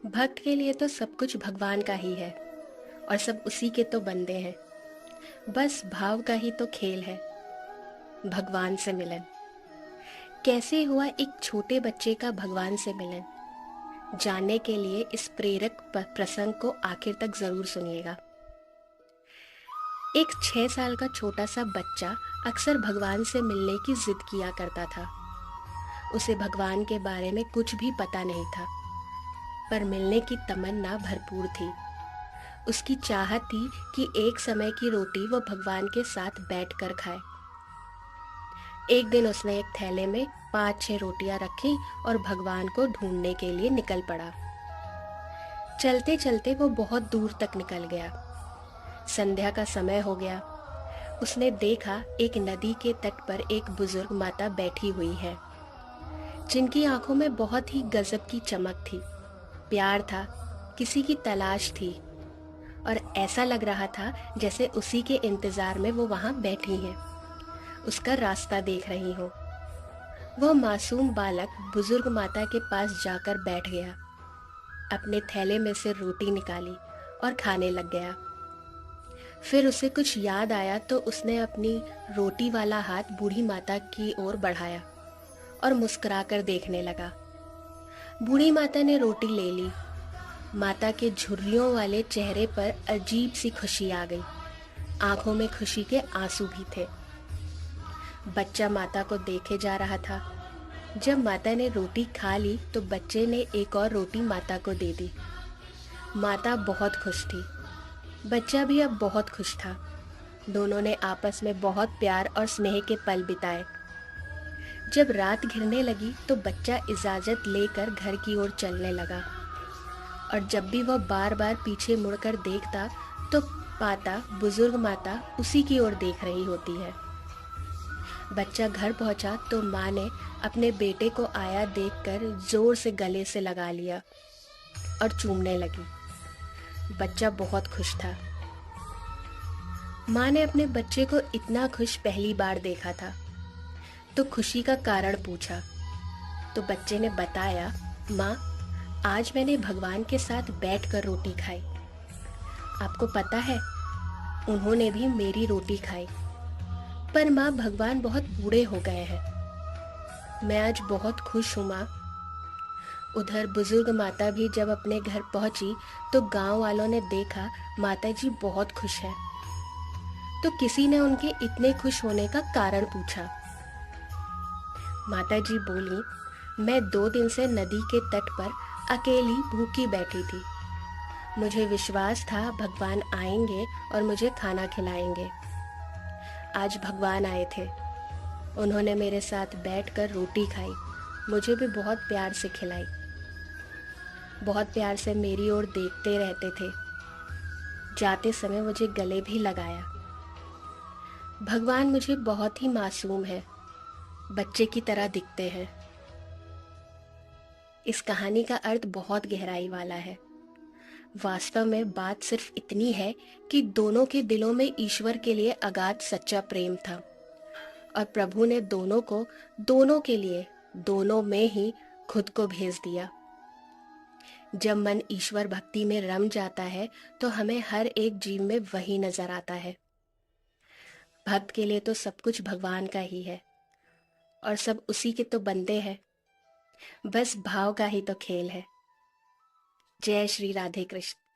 भक्त के लिए तो सब कुछ भगवान का ही है और सब उसी के तो बंदे हैं। बस भाव का ही तो खेल है। भगवान से मिलन कैसे हुआ, एक छोटे बच्चे का भगवान से मिलन जानने के लिए इस प्रेरक प्रसंग को आखिर तक जरूर सुनिएगा। एक 6 साल का छोटा सा बच्चा अक्सर भगवान से मिलने की जिद किया करता था। उसे भगवान के बारे में कुछ भी पता नहीं था, पर मिलने की तमन्ना भरपूर थी। उसकी चाहत थी कि एक समय की रोटी वो भगवान के साथ बैठकर खाए। एक दिन उसने एक थैले में 5-6 रोटियां रखी और भगवान को ढूंढने के लिए निकल पड़ा। चलते चलते वो बहुत दूर तक निकल गया। संध्या का समय हो गया। उसने देखा एक नदी के तट पर एक बुजुर्ग माता बैठी हुई है, जिनकी आंखों में बहुत ही गजब की चमक थी। प्यार था, किसी की तलाश थी, और ऐसा लग रहा था जैसे उसी के इंतजार में वो वहां बैठी हैं, उसका रास्ता देख रही हो। वह मासूम बालक बुजुर्ग माता के पास जाकर बैठ गया, अपने थैले में से रोटी निकाली और खाने लग गया। फिर उसे कुछ याद आया तो उसने अपनी रोटी वाला हाथ बूढ़ी माता की ओर बढ़ाया और मुस्कुराकर देखने लगा। बूढ़ी माता ने रोटी ले ली। माता के झुर्रियों वाले चेहरे पर अजीब सी खुशी आ गई। आंखों में खुशी के आंसू भी थे। बच्चा माता को देखे जा रहा था। जब माता ने रोटी खा ली तो बच्चे ने एक और रोटी माता को दे दी। माता बहुत खुश थी, बच्चा भी अब बहुत खुश था। दोनों ने आपस में बहुत प्यार और स्नेह के पल बिताए। जब रात घिरने लगी तो बच्चा इजाजत लेकर घर की ओर चलने लगा, और जब भी वह बार बार पीछे मुड़कर देखता तो पाता बुजुर्ग माता उसी की ओर देख रही होती है। बच्चा घर पहुंचा तो माँ ने अपने बेटे को आया देखकर जोर से गले से लगा लिया और चूमने लगी। बच्चा बहुत खुश था। माँ ने अपने बच्चे को इतना खुश पहली बार देखा था, तो खुशी का कारण पूछा। तो बच्चे ने बताया, माँ, आज मैंने भगवान के साथ बैठकर रोटी खाई। आपको पता है, उन्होंने भी मेरी रोटी खाई। पर माँ, भगवान बहुत बूढ़े हो गए हैं। मैं आज बहुत खुश हूँ माँ। उधर बुजुर्ग माता भी जब अपने घर पहुंची तो गांव वालों ने देखा माता जी बहुत खुश हैं। तो किसी ने उनके इतने खुश होने का कारण पूछा। माता जी बोली, मैं 2 दिन से नदी के तट पर अकेली भूखी बैठी थी। मुझे विश्वास था भगवान आएंगे और मुझे खाना खिलाएंगे। आज भगवान आए थे। उन्होंने मेरे साथ बैठकर रोटी खाई, मुझे भी बहुत प्यार से खिलाई। बहुत प्यार से मेरी ओर देखते रहते थे। जाते समय मुझे गले भी लगाया। भगवान मुझे बहुत ही मासूम है, बच्चे की तरह दिखते हैं। इस कहानी का अर्थ बहुत गहराई वाला है। वास्तव में बात सिर्फ इतनी है कि दोनों के दिलों में ईश्वर के लिए अगाध सच्चा प्रेम था, और प्रभु ने दोनों को, दोनों के लिए, दोनों में ही खुद को भेज दिया। जब मन ईश्वर भक्ति में रम जाता है तो हमें हर एक जीव में वही नजर आता है। भक्त के लिए तो सब कुछ भगवान का ही है और सब उसी के तो बंदे हैं। बस भाव का ही तो खेल है। जय श्री राधे कृष्ण।